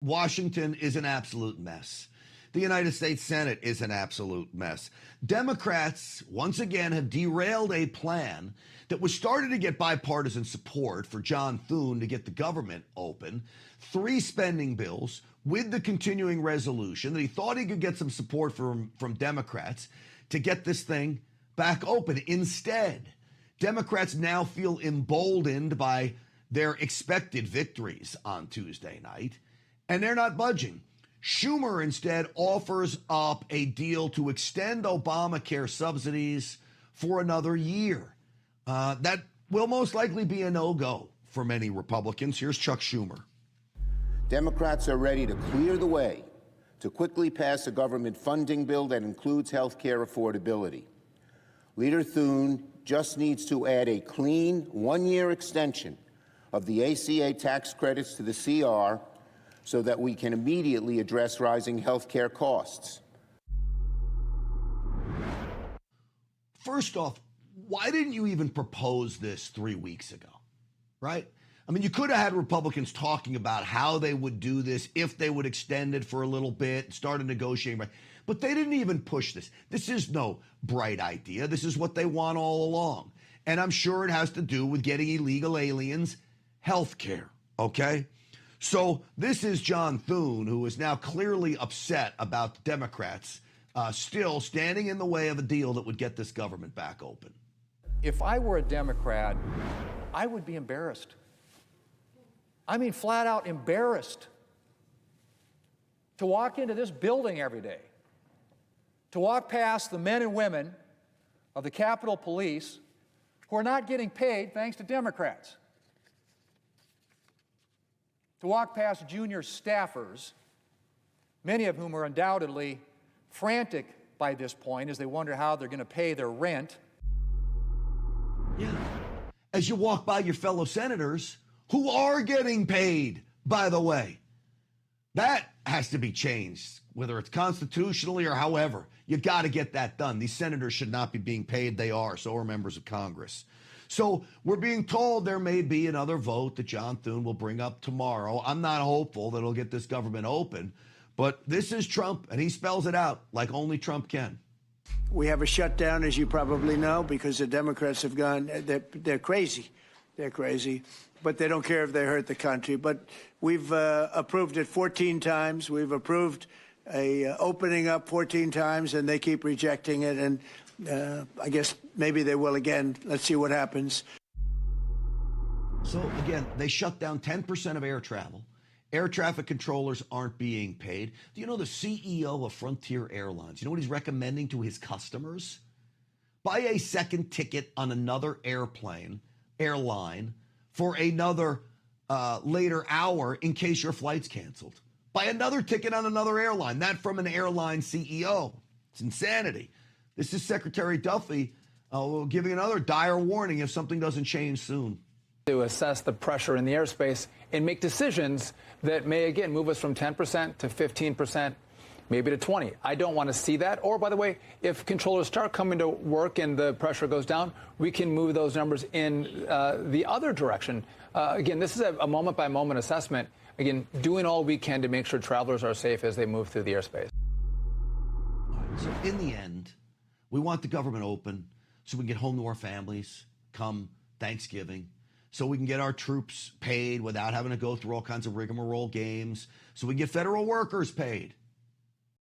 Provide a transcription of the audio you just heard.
Washington is an absolute mess. The United States Senate is an absolute mess. Democrats, once again, have derailed a plan that was started to get bipartisan support for John Thune to get the government open. 3 spending bills with the continuing resolution that he thought he could get some support from Democrats to get this thing back open. Instead, Democrats now feel emboldened by their expected victories on Tuesday night, and they're not budging. Schumer instead offers up a deal to extend Obamacare subsidies for another year. That will most likely be a no-go for many Republicans. Here's Chuck Schumer. Democrats are ready to clear the way to quickly pass a government funding bill that includes health care affordability. Leader Thune just needs to add a clean 1-year extension of the ACA tax credits to the CR so that we can immediately address rising health care costs. First off, why didn't you even propose this 3 weeks ago, right? I mean, you could have had Republicans talking about how they would do this, if they would extend it for a little bit, start negotiating, but they didn't even push this. This is no bright idea. This is what they want all along. And I'm sure it has to do with getting illegal aliens health care, okay? So this is John Thune, who is now clearly upset about the Democrats still standing in the way of a deal that would get this government back open. If I were a Democrat, I would be embarrassed. I mean, flat out embarrassed to walk into this building every day, to walk past the men and women of the Capitol Police who are not getting paid thanks to Democrats, to walk past junior staffers, many of whom are undoubtedly frantic by this point as they wonder how they're going to pay their rent. Yeah. As you walk by your fellow senators who are getting paid, by the way. That has to be changed, whether it's constitutionally or however. You got to get that done. These senators should not be being paid. They are. So are members of Congress. So we're being told there may be another vote that John Thune will bring up tomorrow. I'm not hopeful that it'll get this government open, but this is Trump, and he spells it out like only Trump can. We have a shutdown, as you probably know, because the Democrats have gone, they're crazy. They're crazy, but they don't care if they hurt the country. But we've approved it 14 times. We've approved a opening up 14 times, and they keep rejecting it. And I guess maybe they will again. Let's see what happens. So, again, they shut down 10% of air travel. Air traffic controllers aren't being paid. Do you know the CEO of Frontier Airlines? You know what he's recommending to his customers? Buy a second ticket on another airline for another later hour in case your flight's canceled. Buy another ticket on another airline, that from an airline CEO. It's insanity. This is Secretary Duffy giving another dire warning if something doesn't change soon. To assess the pressure in the airspace and make decisions that may, again, move us from 10% to 15%, maybe to 20%. I don't want to see that. Or, by the way, if controllers start coming to work and the pressure goes down, we can move those numbers in the other direction. Again, this is a moment-by-moment assessment. Again, doing all we can to make sure travelers are safe as they move through the airspace. So in the end, we want the government open so we can get home to our families come Thanksgiving, so we can get our troops paid without having to go through all kinds of rigmarole games, so we can get federal workers paid